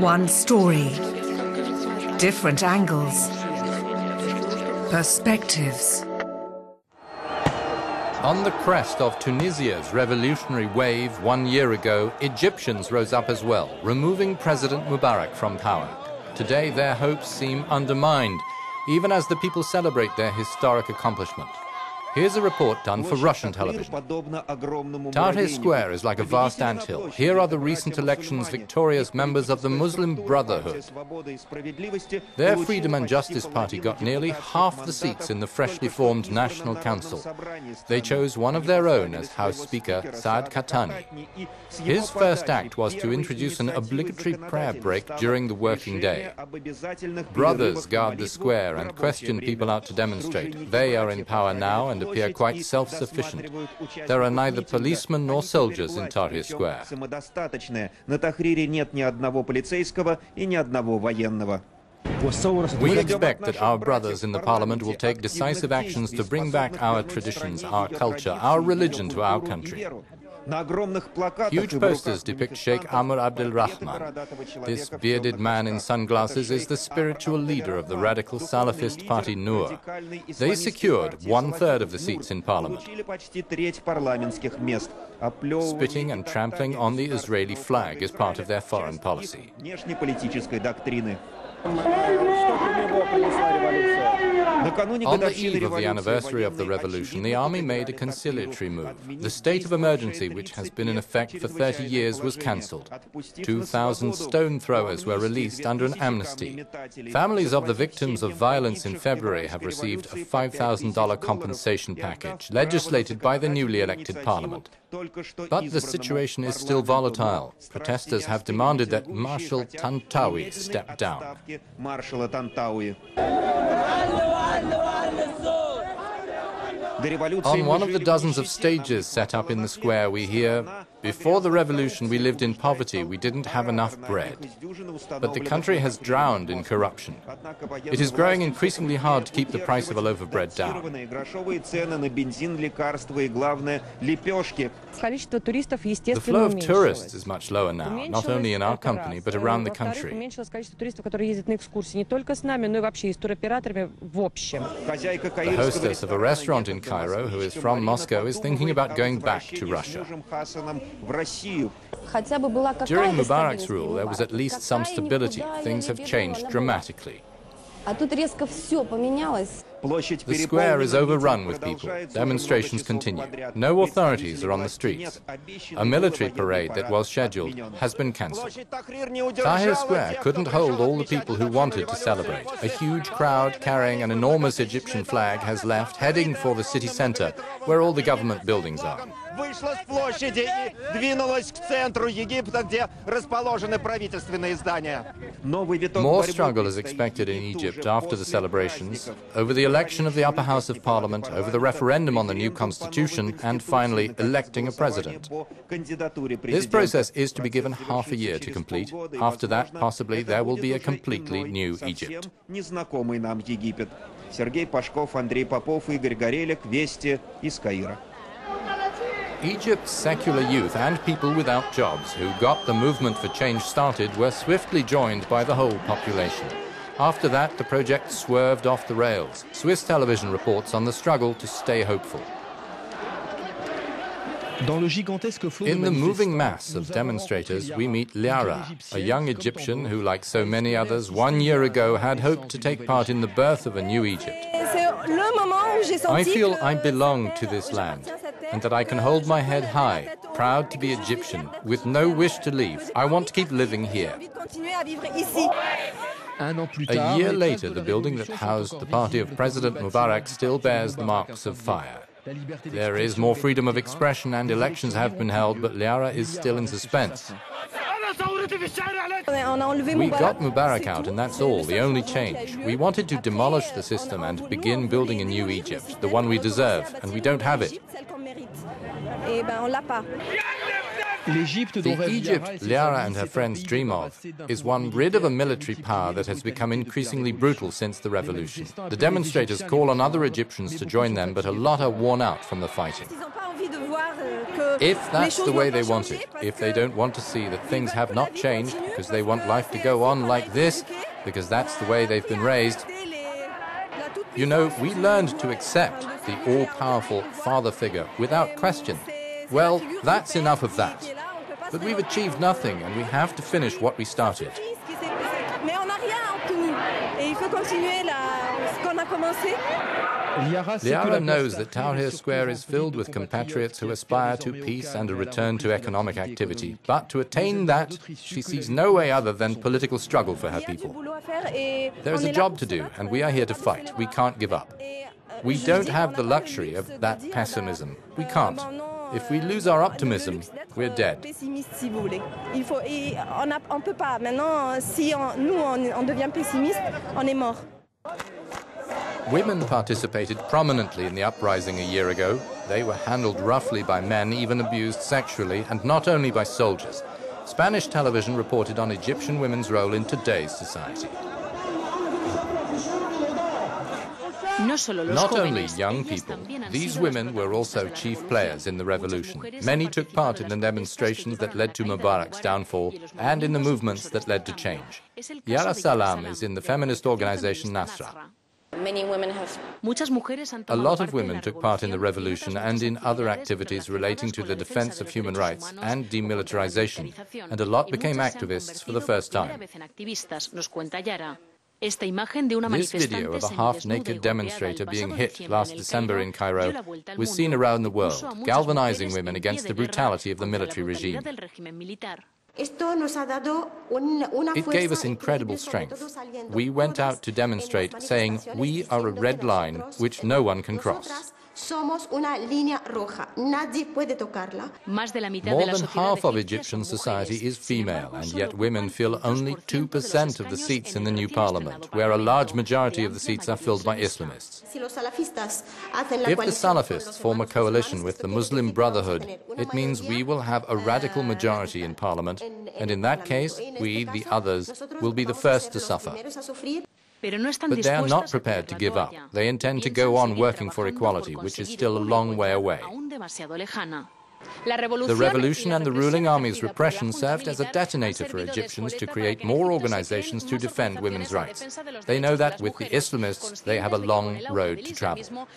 One story, different angles, perspectives. On the crest of Tunisia's revolutionary wave 1 year ago, Egyptians rose up as well, removing President Mubarak from power. Today, their hopes seem undermined, even as the people celebrate their historic accomplishment. Here's a report done for Russian television. Tahrir Square is like a vast anthill. Here are the recent elections' victorious members of the Muslim Brotherhood. Their Freedom and Justice Party got nearly half the seats in the freshly formed National Council. They chose one of their own as House Speaker, Saad Khatani. His first act was to introduce an obligatory prayer break during the working day. Brothers guard the square and question people out to demonstrate. They are in power now and appear quite self-sufficient. There are neither policemen nor soldiers in Tahrir Square. We expect that our brothers in the parliament will take decisive actions to bring back our traditions, our culture, our religion to our country. Huge posters depict Sheikh Amr Abdel Rahman. This bearded man in sunglasses is the spiritual leader of the radical Salafist party Noor. They secured 1/3 of the seats in parliament. Spitting and trampling on the Israeli flag is part of their foreign policy. On the eve of the anniversary of the revolution, the army made a conciliatory move. The state of emergency, which has been in effect for 30 years, was cancelled. 2,000 stone throwers were released under an amnesty. Families of the victims of violence in February have received a $5,000 compensation package, legislated by the newly elected parliament. But the situation is still volatile. Protesters have demanded that Marshal Tantawi step down. On one of the dozens of stages set up in the square, we hear, "Before the revolution, we lived in poverty. We didn't have enough bread. But the country has drowned in corruption. It is growing increasingly hard to keep the price of a loaf of bread down." The flow of tourists is much lower now, not only in our company, but around the country. The hostess of a restaurant in Cairo, who is from Moscow, is thinking about going back to Russia. During Mubarak's rule, there was at least some stability. Things have changed dramatically. The square is overrun with people. Demonstrations continue. No authorities are on the streets. A military parade that was scheduled has been cancelled. Tahrir Square couldn't hold all the people who wanted to celebrate. A huge crowd carrying an enormous Egyptian flag has left, heading for the city center, where all the government buildings are. More struggle is expected in Egypt after the celebrations, over the election of the upper house of parliament, over the referendum on the new constitution, and finally electing a president. This process is to be given half a year to complete. After that, possibly, there will be a completely new Egypt. Egypt's secular youth and people without jobs who got the movement for change started were swiftly joined by the whole population. After that, the project swerved off the rails. Swiss television reports on the struggle to stay hopeful. In the moving mass of demonstrators, we meet Liara, a young Egyptian who, like so many others, 1 year ago had hoped to take part in the birth of a new Egypt. I feel I belong to this land and that I can hold my head high, proud to be Egyptian, with no wish to leave. I want to keep living here. A year later, the building that housed the party of President Mubarak still bears the marks of fire. There is more freedom of expression and elections have been held, but Liara is still in suspense. We got Mubarak out, and that's all, the only change. We wanted to demolish the system and begin building a new Egypt, the one we deserve, and we don't have it. The Egypt Liara and her friends dream of is one rid of a military power that has become increasingly brutal since the revolution. The demonstrators call on other Egyptians to join them, but a lot are worn out from the fighting. If that's the way they want it, if they don't want to see that things have not changed because they want life to go on like this, because that's the way they've been raised. You know, we learned to accept the all-powerful father figure without question. Well, that's enough of that. But we've achieved nothing, and we have to finish what we started. Liara knows that Tahrir Square is filled with compatriots who aspire to peace and a return to economic activity. But to attain that, she sees no way other than political struggle for her people. There is a job to do, and we are here to fight. We can't give up. We don't have the luxury of that pessimism. We can't. If we lose our optimism, we're dead. Women participated prominently in the uprising a year ago. They were handled roughly by men, even abused sexually, and not only by soldiers. Spanish television reported on Egyptian women's role in today's society. Not only young people, these women were also chief players in the revolution. Many took part in the demonstrations that led to Mubarak's downfall and in the movements that led to change. Yara Salam is in the feminist organization Nasra. Many women have. A lot of women took part in the revolution and in other activities relating to the defense of human rights and demilitarization, and a lot became activists for the first time. This video of a half-naked demonstrator being hit last December in Cairo was seen around the world, galvanizing women against the brutality of the military regime. It gave us incredible strength. We went out to demonstrate, saying, we are a red line which no one can cross. More than half of Egyptian society is female, and yet women fill only 2% of the seats in the new parliament, where a large majority of the seats are filled by Islamists. If the Salafists form a coalition with the Muslim Brotherhood, it means we will have a radical majority in parliament, and in that case, we, the others, will be the first to suffer. But they are not prepared to give up. They intend to go on working for equality, which is still a long way away. The revolution and the ruling army's repression served as a detonator for Egyptians to create more organizations to defend women's rights. They know that with the Islamists, they have a long road to travel.